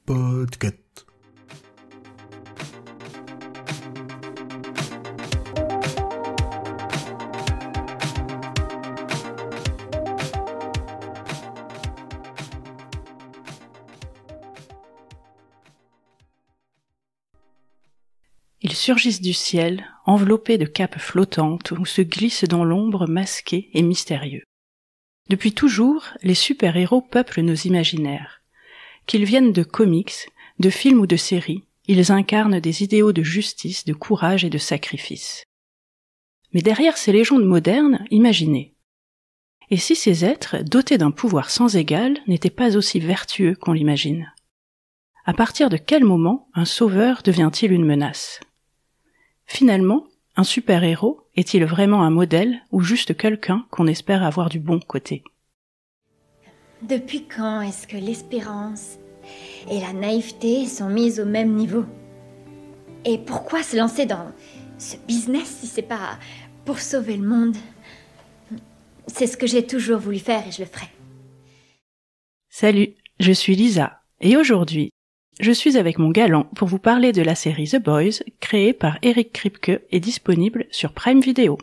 Podcast. Ils surgissent du ciel, enveloppés de capes flottantes ou se glissent dans l'ombre masqués et mystérieux. Depuis toujours, les super-héros peuplent nos imaginaires. Qu'ils viennent de comics, de films ou de séries, ils incarnent des idéaux de justice, de courage et de sacrifice. Mais derrière ces légendes modernes, imaginez. Et si ces êtres, dotés d'un pouvoir sans égal, n'étaient pas aussi vertueux qu'on l'imagine ? À partir de quel moment un sauveur devient-il une menace ? Finalement, un super-héros est-il vraiment un modèle ou juste quelqu'un qu'on espère avoir du bon côté ? Depuis quand est-ce que l'espérance et la naïveté sont mises au même niveau ? Et pourquoi se lancer dans ce business si c'est pas pour sauver le monde ? C'est ce que j'ai toujours voulu faire et je le ferai. Salut, je suis Lisa et aujourd'hui, je suis avec mon galant pour vous parler de la série The Boys, créée par Eric Kripke et disponible sur Prime Video.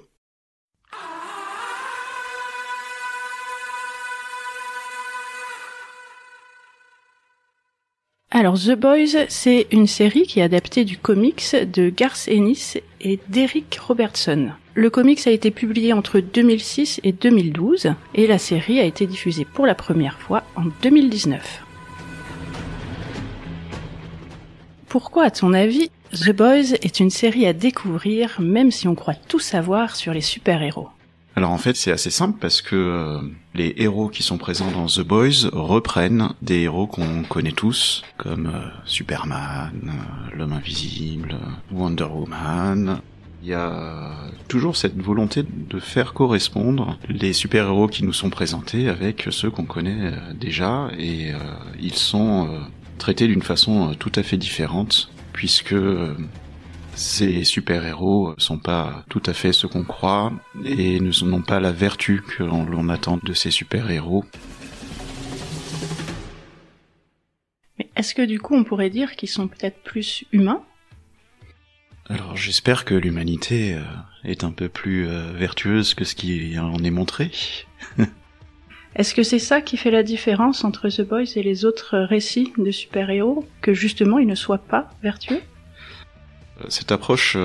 Alors The Boys, c'est une série qui est adaptée du comics de Garth Ennis et d'Eric Robertson. Le comics a été publié entre 2006 et 2012 et la série a été diffusée pour la première fois en 2019. Pourquoi, à ton avis, The Boys est une série à découvrir, même si on croit tout savoir sur les super-héros ? Alors en fait, c'est assez simple parce que les héros qui sont présents dans The Boys reprennent des héros qu'on connaît tous, comme Superman, l'Homme Invisible, Wonder Woman. Il y a toujours cette volonté de faire correspondre les super-héros qui nous sont présentés avec ceux qu'on connaît déjà, et ils sont traités d'une façon tout à fait différente, puisque ces super-héros sont pas tout à fait ce qu'on croit, et n'ont pas la vertu que l'on attend de ces super-héros. Mais est-ce que du coup on pourrait dire qu'ils sont peut-être plus humains ? Alors j'espère que l'humanité est un peu plus vertueuse que ce qui en est montré. Est-ce que c'est ça qui fait la différence entre The Boys et les autres récits de super-héros, que justement ils ne soient pas vertueux ? Cette approche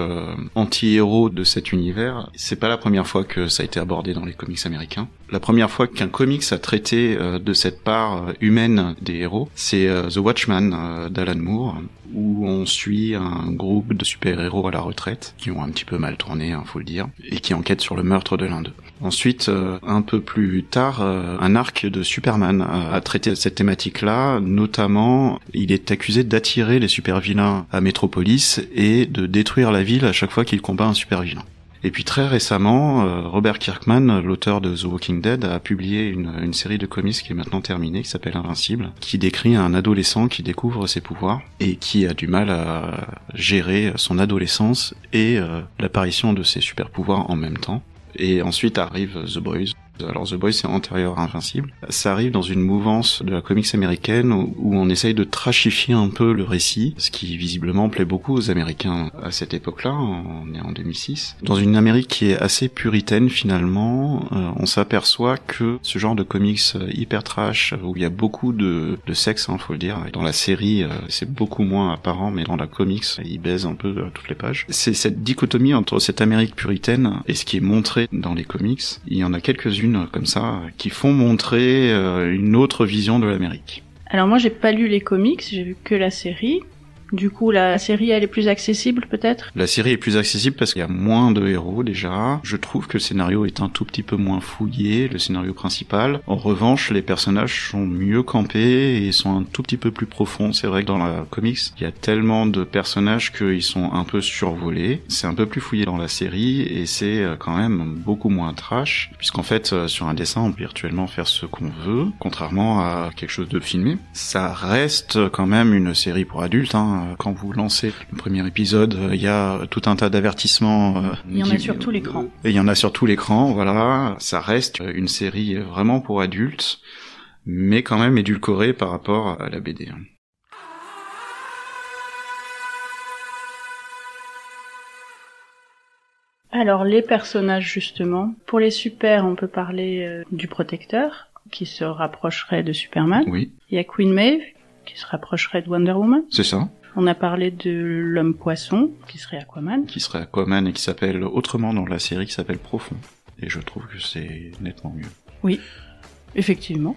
anti-héros de cet univers, c'est pas la première fois que ça a été abordé dans les comics américains. La première fois qu'un comics a traité de cette part humaine des héros, c'est The Watchmen d'Alan Moore, où on suit un groupe de super-héros à la retraite, qui ont un petit peu mal tourné, faut le dire, et qui enquêtent sur le meurtre de l'un d'eux. Ensuite, un peu plus tard, un arc de Superman a traité cette thématique-là, notamment, il est accusé d'attirer les super-vilains à Metropolis et de détruire la ville à chaque fois qu'il combat un super-vilain. Et puis très récemment, Robert Kirkman, l'auteur de The Walking Dead, a publié une série de comics qui est maintenant terminée, qui s'appelle Invincible, qui décrit un adolescent qui découvre ses pouvoirs et qui a du mal à gérer son adolescence et l'apparition de ses super-pouvoirs en même temps. Et ensuite arrive The Boys. Alors The Boys, c'est antérieur à Invincible. Ça arrive dans une mouvance de la comics américaine où on essaye de trashifier un peu le récit, ce qui visiblement plaît beaucoup aux Américains à cette époque-là, on est en 2006. Dans une Amérique qui est assez puritaine finalement, on s'aperçoit que ce genre de comics hyper trash, où il y a beaucoup de sexe, faut le dire, et dans la série c'est beaucoup moins apparent, mais dans la comics, ils baisent un peu toutes les pages. C'est cette dichotomie entre cette Amérique puritaine et ce qui est montré dans les comics. Il y en a quelques-unes comme ça, qui font montrer une autre vision de l'Amérique. Alors moi j'ai pas lu les comics, j'ai vu que la série. Du coup, la série, elle est plus accessible, peut-être ? La série est plus accessible parce qu'il y a moins de héros, déjà. Je trouve que le scénario est un tout petit peu moins fouillé, le scénario principal. En revanche, les personnages sont mieux campés et sont un tout petit peu plus profonds. C'est vrai que dans la comics, il y a tellement de personnages qu'ils sont un peu survolés. C'est un peu plus fouillé dans la série et c'est quand même beaucoup moins trash, puisqu'en fait, sur un dessin, on peut virtuellement faire ce qu'on veut, contrairement à quelque chose de filmé. Ça reste quand même une série pour adultes, Quand vous lancez le premier épisode, il y a tout un tas d'avertissements. Il y en a sur tout l'écran. Et il y en a sur tout l'écran, voilà. Ça reste une série vraiment pour adultes, mais quand même édulcoré par rapport à la BD. Alors les personnages justement, pour les super on peut parler du Protecteur qui se rapprocherait de Superman. Oui. Il y a Queen Maeve qui se rapprocherait de Wonder Woman. C'est ça. On a parlé de l'homme poisson qui serait Aquaman. Qui serait Aquaman et qui s'appelle autrement dans la série qui s'appelle Profond. Et je trouve que c'est nettement mieux. Oui, effectivement.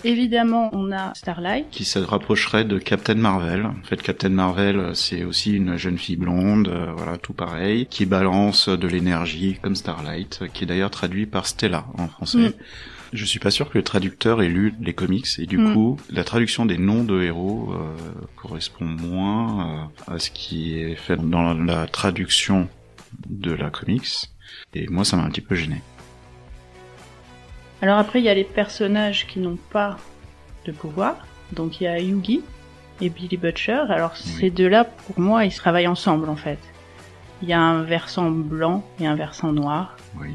Évidemment, on a Starlight. Qui se rapprocherait de Captain Marvel. En fait, Captain Marvel, c'est aussi une jeune fille blonde, voilà, tout pareil, qui balance de l'énergie comme Starlight, qui est d'ailleurs traduit par Stella en français. Je suis pas sûr que le traducteur ait lu les comics, et du coup, la traduction des noms de héros correspond moins à ce qui est fait dans la traduction de la comics, et moi ça m'a un petit peu gêné. Alors après, il y a les personnages qui n'ont pas de pouvoir. Donc il y a Yugi et Billy Butcher. Alors ces deux-là, pour moi, ils travaillent ensemble en fait. Il y a un versant blanc et un versant noir. Oui.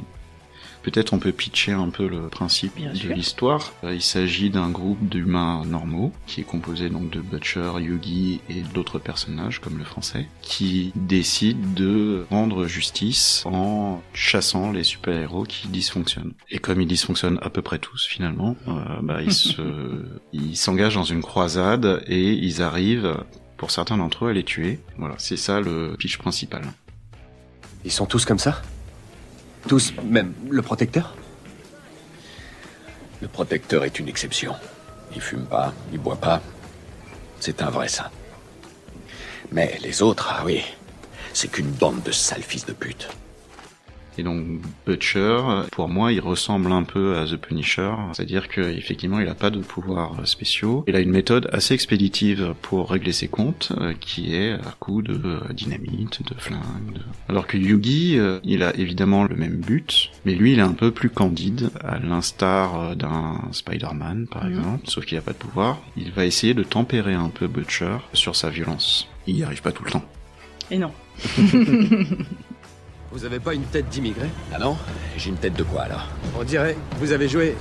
Peut-être on peut pitcher un peu le principe de l'histoire. Il s'agit d'un groupe d'humains normaux, qui est composé donc de Butcher, Yugi et d'autres personnages, comme le français, qui décident de rendre justice en chassant les super-héros qui dysfonctionnent. Et comme ils dysfonctionnent à peu près tous, finalement, ils s'engagent dans une croisade et ils arrivent, pour certains d'entre eux, à les tuer. Voilà, c'est ça le pitch principal. Ils sont tous comme ça ? Tous, même le Protecteur ? Le Protecteur est une exception. Il fume pas, il boit pas. C'est un vrai saint. Mais les autres, ah oui, c'est qu'une bande de sales fils de pute. Et donc Butcher, pour moi, il ressemble un peu à The Punisher, c'est-à-dire qu'effectivement, il a pas de pouvoirs spéciaux. Il a une méthode assez expéditive pour régler ses comptes, qui est à coup de dynamite, de flingue. Alors que Yugi, il a évidemment le même but, mais lui, il est un peu plus candide, à l'instar d'un Spider-Man, par exemple, sauf qu'il a pas de pouvoir. Il va essayer de tempérer un peu Butcher sur sa violence. Il y arrive pas tout le temps. Et non. Vous avez pas une tête d'immigré ? Ah non ? J'ai une tête de quoi alors ? On dirait que vous avez joué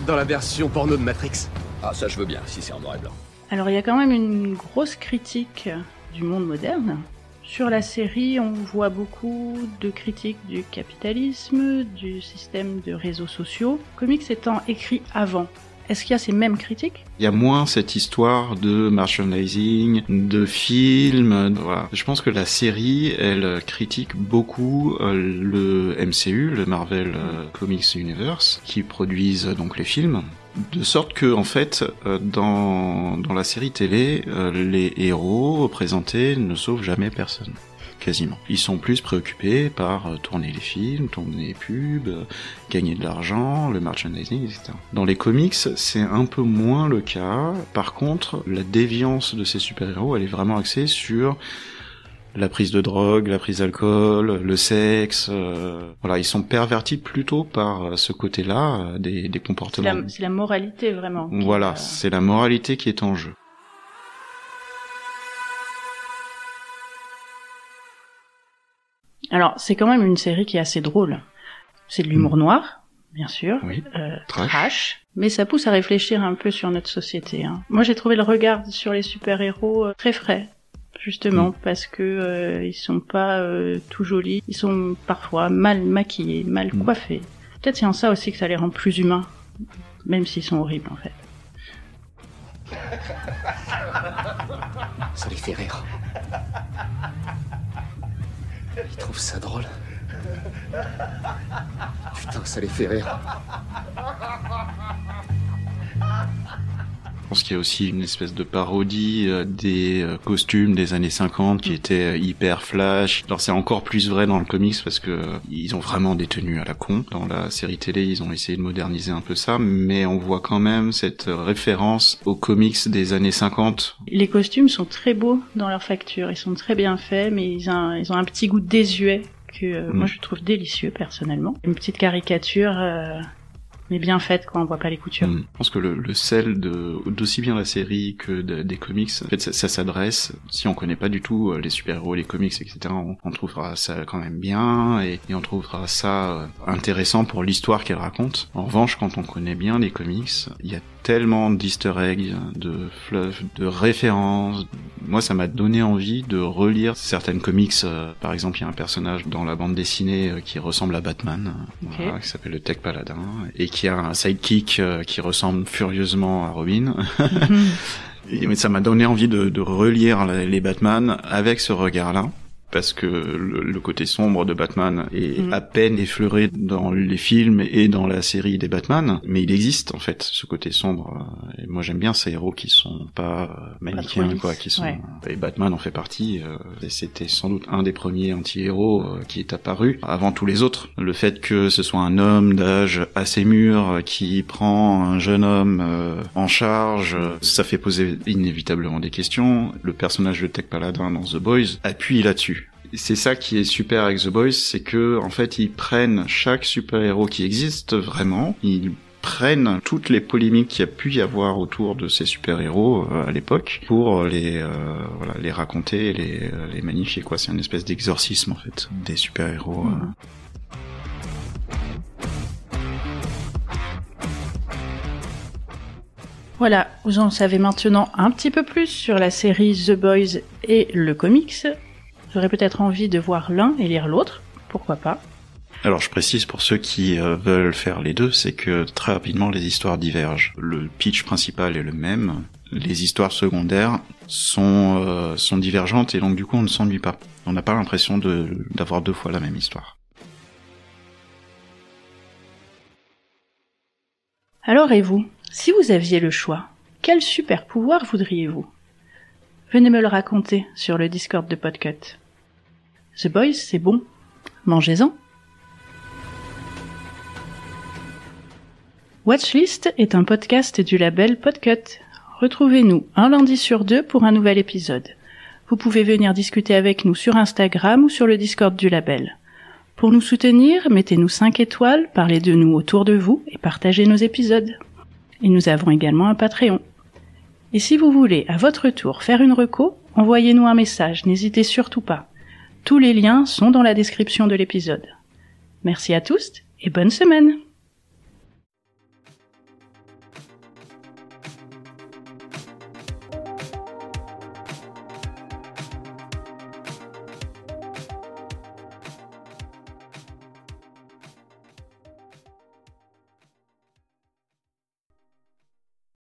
dans la version porno de Matrix. Ah ça je veux bien, si c'est en noir et blanc. Alors il y a quand même une grosse critique du monde moderne. Sur la série, on voit beaucoup de critiques du capitalisme, du système de réseaux sociaux. Comics étant écrit avant. Est-ce qu'il y a ces mêmes critiques ? Il y a moins cette histoire de merchandising, de films, voilà. Je pense que la série, elle critique beaucoup le MCU, le Marvel Comics Universe, qui produisent donc les films. De sorte que, en fait, dans la série télé, les héros présentés ne sauvent jamais personne. Quasiment. Ils sont plus préoccupés par tourner les films, tourner les pubs, gagner de l'argent, le merchandising, etc. Dans les comics, c'est un peu moins le cas. Par contre, la déviance de ces super-héros, elle est vraiment axée sur la prise de drogue, la prise d'alcool, le sexe. Voilà, ils sont pervertis plutôt par ce côté-là des comportements. C'est la moralité, vraiment. Voilà, c'est la moralité qui est en jeu. Alors, c'est quand même une série qui est assez drôle. C'est de l'humour noir, bien sûr. Oui. Trash. Mais ça pousse à réfléchir un peu sur notre société. Hein. Moi, j'ai trouvé le regard sur les super-héros très frais. Justement, parce que ils sont pas tout jolis. Ils sont parfois mal maquillés, mal coiffés. Peut-être c'est en ça aussi que ça les rend plus humains. Même s'ils sont horribles, en fait. Ça les fait rire. Ils trouvent ça drôle. Putain, ça les fait rire. Je pense qu'il y a aussi une espèce de parodie des costumes des années 50 qui étaient hyper flash. Alors c'est encore plus vrai dans le comics parce que ils ont vraiment des tenues à la con. Dans la série télé, ils ont essayé de moderniser un peu ça, mais on voit quand même cette référence aux comics des années 50. Les costumes sont très beaux dans leur facture, ils sont très bien faits, mais ils ont un petit goût désuet que moi je trouve délicieux personnellement. Une petite caricature Mais bien faite, quoi, on voit pas les coutures. Je pense que le sel d'aussi bien la série que des comics, en fait, ça s'adresse, si on connaît pas du tout les super-héros, les comics, etc., on trouvera ça quand même bien, et on trouvera ça intéressant pour l'histoire qu'elle raconte. En revanche, quand on connaît bien les comics, il y a tellement d'easter eggs, de fluff, de références. Moi, ça m'a donné envie de relire certaines comics. Par exemple, il y a un personnage dans la bande dessinée qui ressemble à Batman, voilà, qui s'appelle le Tech Paladin, et qui a un sidekick qui ressemble furieusement à Robin. Et ça m'a donné envie de relire les Batman avec ce regard-là. Parce que le côté sombre de Batman est à peine effleuré dans les films et dans la série des Batman, mais il existe en fait ce côté sombre. Et moi j'aime bien ces héros qui sont pas manichéens, quoi, qui sont. Ouais. Et Batman en fait partie. Et c'était sans doute un des premiers anti-héros qui est apparu avant tous les autres. Le fait que ce soit un homme d'âge assez mûr qui prend un jeune homme en charge, ça fait poser inévitablement des questions. Le personnage de Tech Paladin dans The Boys appuie là-dessus. C'est ça qui est super avec The Boys, c'est que en fait ils prennent chaque super-héros qui existe vraiment, ils prennent toutes les polémiques qu'il y a pu y avoir autour de ces super-héros à l'époque pour les raconter, les magnifier, quoi. C'est une espèce d'exorcisme en fait des super-héros. Voilà, vous en savez maintenant un petit peu plus sur la série The Boys et le comics. J'aurais peut-être envie de voir l'un et lire l'autre, pourquoi pas. Alors je précise pour ceux qui veulent faire les deux, c'est que très rapidement les histoires divergent. Le pitch principal est le même, les histoires secondaires sont divergentes et donc du coup on ne s'ennuie pas. On n'a pas l'impression d'avoir deux fois la même histoire. Alors et vous, si vous aviez le choix, quel super pouvoir voudriez-vous ? Venez me le raconter sur le Discord de Podcut. The Boys, c'est bon. Mangez-en. Watchlist est un podcast du label Podcut. Retrouvez-nous un lundi sur 2 pour un nouvel épisode. Vous pouvez venir discuter avec nous sur Instagram ou sur le Discord du label. Pour nous soutenir, mettez-nous 5 étoiles, parlez de nous autour de vous et partagez nos épisodes. Et nous avons également un Patreon. Et si vous voulez, à votre tour, faire une reco, envoyez-nous un message, n'hésitez surtout pas. Tous les liens sont dans la description de l'épisode. Merci à tous et bonne semaine!